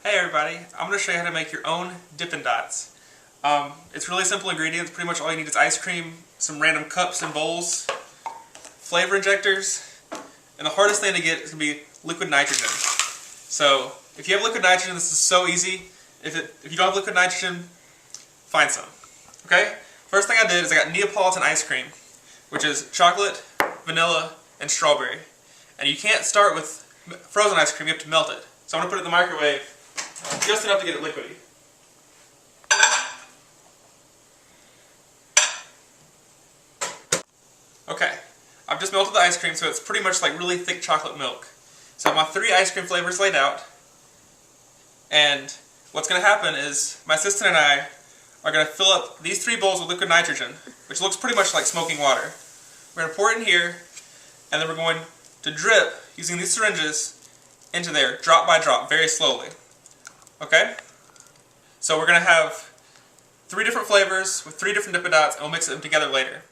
Hey everybody, I'm going to show you how to make your own Dippin' Dots. It's really simple ingredients. Pretty much all you need is ice cream, some random cups and bowls, flavor injectors, and the hardest thing to get is going to be liquid nitrogen. So if you have liquid nitrogen, this is so easy. If you don't have liquid nitrogen, find some. Okay? First thing I did is I got Neapolitan ice cream, which is chocolate, vanilla, and strawberry. And you can't start with frozen ice cream, you have to melt it. So I'm going to put it in the microwave just enough to get it liquidy. Okay, I've just melted the ice cream, so it's pretty much like really thick chocolate milk. So I have my 3 ice cream flavors laid out, and what's going to happen is my assistant and I are going to fill up these 3 bowls with liquid nitrogen, which looks pretty much like smoking water. We're going to pour it in here, and then we're going to drip, using these syringes, into there, drop by drop, very slowly. Okay? So we're going to have 3 different flavors with 3 different Dippin' Dots, and we'll mix them together later.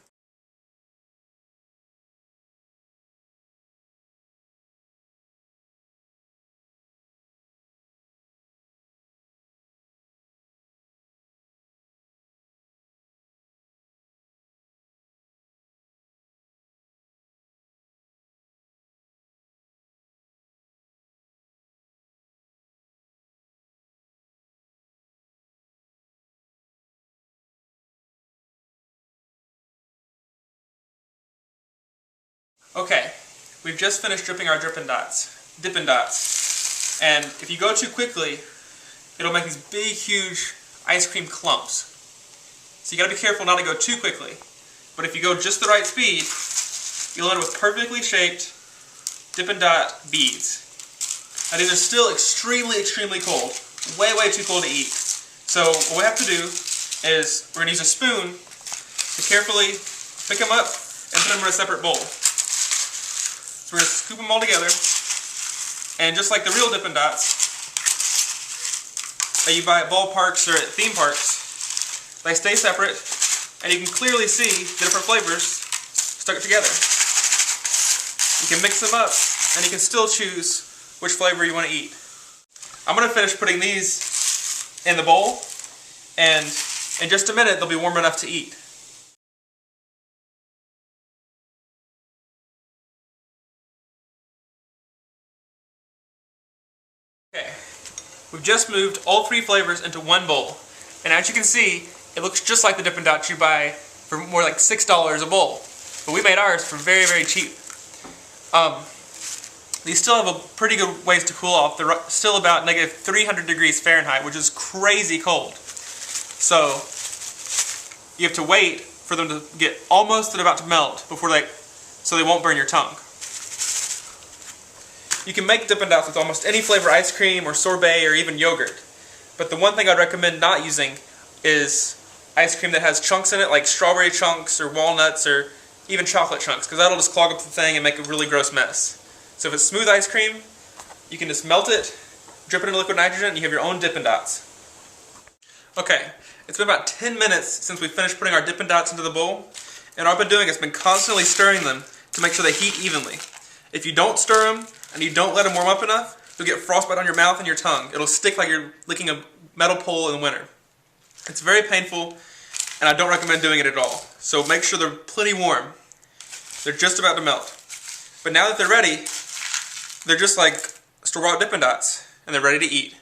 Okay, we've just finished dripping our Dippin' Dots, and if you go too quickly, it'll make these big, huge ice cream clumps. So you gotta be careful not to go too quickly. But if you go just the right speed, you'll end up with perfectly shaped Dippin' Dot beads. Now these are still extremely, extremely cold. Way, way too cold to eat. So what we have to do is we're gonna use a spoon to carefully pick them up and put them in a separate bowl. We're going to scoop them all together, and just like the real Dippin' Dots that you buy at ballparks or at theme parks, they stay separate, and you can clearly see the different flavors stuck together. You can mix them up, and you can still choose which flavor you want to eat. I'm going to finish putting these in the bowl, and in just a minute they'll be warm enough to eat. Okay, we've just moved all 3 flavors into one bowl, and as you can see, it looks just like the Dippin' Dots you buy for more like $6 a bowl, but we made ours for very, very cheap. These still have a pretty good ways to cool off. They're still about negative 300 degrees Fahrenheit, which is crazy cold. So you have to wait for them to get almost about to melt so they won't burn your tongue. You can make Dippin' Dots with almost any flavor ice cream or sorbet or even yogurt. But the one thing I'd recommend not using is ice cream that has chunks in it, like strawberry chunks or walnuts or even chocolate chunks, because that'll just clog up the thing and make a really gross mess. So if it's smooth ice cream, you can just melt it, drip it in liquid nitrogen, and you have your own Dippin' Dots. Okay, it's been about 10 minutes since we finished putting our Dippin' Dots into the bowl, and all I've been doing has been constantly stirring them to make sure they heat evenly. If you don't stir them, and you don't let them warm up enough, you'll get frostbite on your mouth and your tongue. It'll stick like you're licking a metal pole in the winter. It's very painful, and I don't recommend doing it at all. So make sure they're plenty warm. They're just about to melt. But now that they're ready, they're just like store-bought Dippin' Dots, and they're ready to eat.